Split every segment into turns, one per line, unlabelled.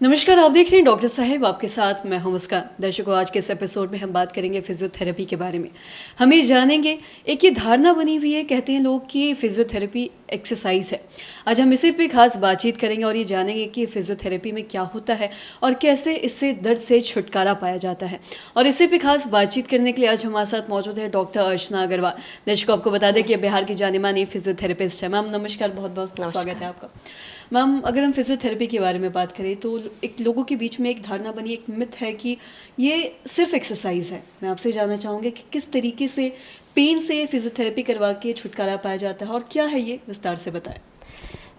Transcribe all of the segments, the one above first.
नमस्कार, आप देख रहे हैं डॉक्टर साहब, आपके साथ मैं हूं मुस्कान। दर्शकों, आज के इस एपिसोड में हम बात करेंगे फिजियोथेरेपी के बारे में। हम ये जानेंगे, एक ये धारणा बनी हुई है, कहते हैं लोग कि फिजियोथेरेपी एक्सरसाइज है। आज हम इसी पे खास बातचीत करेंगे और ये जानेंगे कि फिजियोथेरेपी में क्या होता है और कैसे इससे दर्द से छुटकारा पाया जाता है। और इसी पे खास बातचीत करने के लिए आज हमारे साथ मौजूद है डॉक्टर अर्चना अग्रवाल। दर्शकों, आपको बता दें कि बिहार की जानी मानी फिजियोथेरेपिस्ट है। मैम नमस्कार, बहुत बहुत स्वागत है आपका। मैम, अगर हम फिजियोथेरेपी के बारे में बात करें तो एक लोगों के बीच में एक धारणा बनी, एक मिथ है कि ये सिर्फ एक्सरसाइज है। मैं आपसे जानना चाहूँगी कि किस तरीके से पेन से फिजियोथेरेपी करवा के छुटकारा पाया जाता है और क्या है ये, विस्तार से बताएं।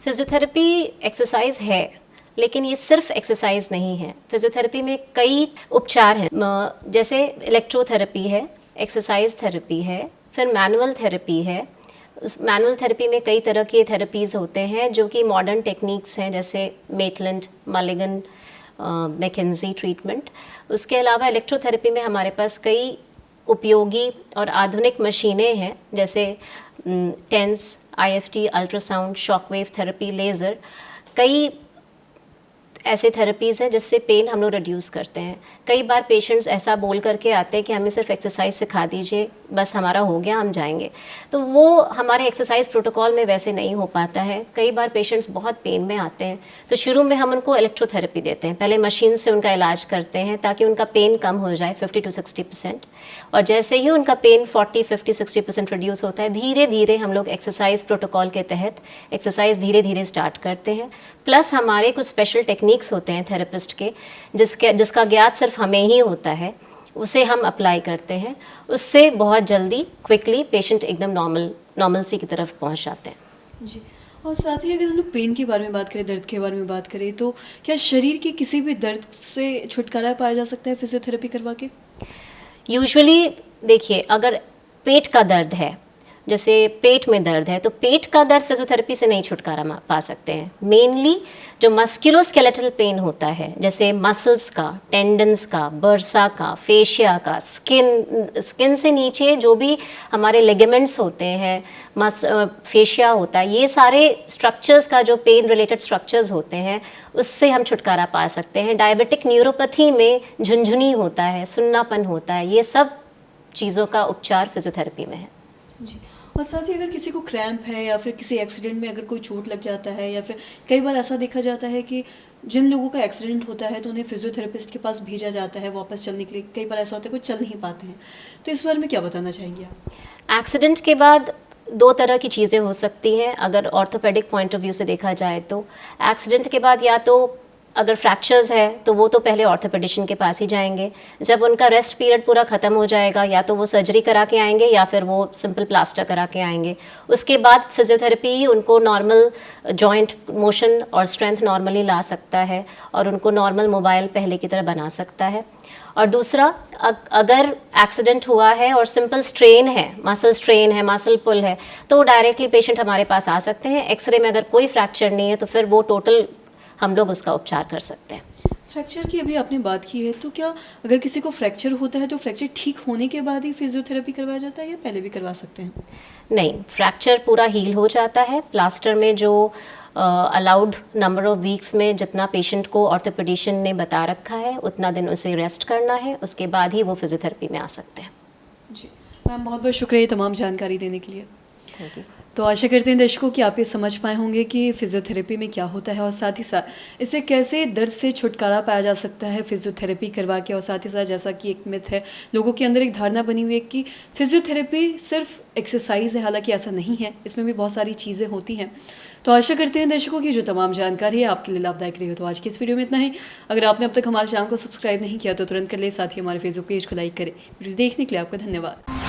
फिजियोथेरेपी एक्सरसाइज है, लेकिन ये सिर्फ एक्सरसाइज नहीं है। फिजियोथेरेपी में कई उपचार हैं, जैसे इलेक्ट्रोथेरेपी है, एक्सरसाइज थेरेपी है, फिर मैनुअल थेरेपी है। उस मैनुअल थेरेपी में कई तरह के थेरेपीज़ होते हैं जो कि मॉडर्न टेक्निक्स हैं, जैसे मेटलैंड, मलिगन, मैकेंजी ट्रीटमेंट। उसके अलावा इलेक्ट्रोथेरेपी में हमारे पास कई उपयोगी और आधुनिक मशीनें हैं, जैसे TENS, IFT, ultrasound, shockwave therapy, laser. कई ऐसे थेरेपीज़ हैं जिससे पेन हम लोग रिड्यूस करते हैं। कई बार पेशेंट्स ऐसा बोल करके आते हैं कि हमें सिर्फ एक्सरसाइज सिखा दीजिए, बस हमारा हो गया, हम जाएंगे। तो वो हमारे एक्सरसाइज प्रोटोकॉल में वैसे नहीं हो पाता है। कई बार पेशेंट्स बहुत पेन में आते हैं, तो शुरू में हम उनको इलेक्ट्रोथेरेपी देते हैं, पहले मशीन से उनका इलाज करते हैं ताकि उनका पेन कम हो जाए 50 से 60%। और जैसे ही उनका पेन 40, 50, 60% रिड्यूस होता है, धीरे धीरे हम लोग एक्सरसाइज प्रोटोकॉल के तहत एक्सरसाइज धीरे धीरे स्टार्ट करते हैं। प्लस हमारे कुछ स्पेशल टेक्निक्स होते हैं थेरेपिस्ट के, जिसका ज्ञात सिर्फ हमें ही होता है, उसे हम अप्लाई करते हैं। उससे बहुत जल्दी क्विकली पेशेंट एकदम नॉर्मलसी की तरफ पहुंच जाते हैं।
जी, और साथ ही अगर हम लोग पेन के बारे में बात करें, दर्द के बारे में बात करें, तो क्या शरीर के किसी भी दर्द से छुटकारा पाया जा सकता है फिजियोथेरेपी करवा के?
यूजुअली देखिए, अगर पेट का दर्द है, जैसे पेट में दर्द है, तो पेट का दर्द फिजियोथेरेपी से नहीं छुटकारा पा सकते हैं। मेनली जो मस्कुलोस्केलेटल पेन होता है, जैसे मसल्स का, टेंडन्स का, बर्सा का, फेशिया का, स्किन से नीचे जो भी हमारे लिगामेंट्स होते हैं, फेशिया होता है, ये सारे स्ट्रक्चर्स का जो पेन रिलेटेड स्ट्रक्चर्स होते हैं, उससे हम छुटकारा पा सकते हैं। डायबिटिक न्यूरोपैथी में झुनझुनी होता है, सुन्नापन होता है, ये सब चीज़ों का उपचार फिजियोथेरेपी में है।
जी, और साथ ही अगर किसी को क्रैम्प है या फिर किसी एक्सीडेंट में अगर कोई चोट लग जाता है, या फिर कई बार ऐसा देखा जाता है कि जिन लोगों का एक्सीडेंट होता है तो उन्हें फिजियोथेरेपिस्ट के पास भेजा जाता है वापस चलने के लिए। कई बार ऐसा होता है कोई चल नहीं पाते हैं, तो इस बारे में क्या बताना चाहेंगे आप?
एक्सीडेंट के बाद दो तरह की चीज़ें हो सकती हैं, अगर ऑर्थोपेडिक पॉइंट ऑफ व्यू से देखा जाए तो। एक्सीडेंट के बाद या तो अगर फ्रैक्चर्स है तो वो तो पहले ऑर्थोपेडिशियन के पास ही जाएंगे। जब उनका रेस्ट पीरियड पूरा ख़त्म हो जाएगा, या तो वो सर्जरी करा के आएंगे या फिर वो सिंपल प्लास्टर करा के आएंगे। उसके बाद फिजियोथेरेपी ही उनको नॉर्मल जॉइंट मोशन और स्ट्रेंथ नॉर्मली ला सकता है और उनको नॉर्मल मोबाइल पहले की तरह बना सकता है। और दूसरा, अगर एक्सीडेंट हुआ है और सिंपल स्ट्रेन है, मसल पुल है, तो डायरेक्टली पेशेंट हमारे पास आ सकते हैं। एक्सरे में अगर कोई फ्रैक्चर नहीं है तो फिर वो टोटल हम लोग उसका उपचार कर सकते हैं।
फ्रैक्चर की अभी आपने बात की है, तो क्या अगर किसी को फ्रैक्चर होता है तो फ्रैक्चर ठीक होने के बाद ही फिजियोथेरेपी करवाया जाता है या पहले भी करवा सकते हैं?
नहीं, फ्रैक्चर पूरा हील हो जाता है। प्लास्टर में जो अलाउड नंबर ऑफ वीक्स में जितना पेशेंट को ऑर्थोपेडिशियन ने बता रखा है उतना दिन उसे रेस्ट करना है, उसके बाद ही वो फिजियोथेरेपी में आ सकते हैं।
जी मैम, बहुत बहुत शुक्रिया तमाम जानकारी देने के लिए। Thank you. तो आशा करते हैं दर्शकों कि आप ये समझ पाए होंगे कि फिजियोथेरेपी में क्या होता है और साथ ही साथ इससे कैसे दर्द से छुटकारा पाया जा सकता है फिजियोथेरेपी करवा के। और साथ ही साथ जैसा कि एक मिथ है, लोगों के अंदर एक धारणा बनी हुई है कि फिजियोथेरेपी सिर्फ एक्सरसाइज है, हालांकि ऐसा नहीं है, इसमें भी बहुत सारी चीज़ें होती हैं। तो आशा करते हैं दर्शकों की जो तमाम जानकारी है आपके लिए लाभदायक रही हो। तो आज की इस वीडियो में इतना ही। अगर आपने अब तक हमारे चैनल को सब्सक्राइब नहीं किया तो तुरंत कर ले, साथ ही हमारे फेसबुक पेज को लाइक करें। वीडियो देखने के लिए आपका धन्यवाद।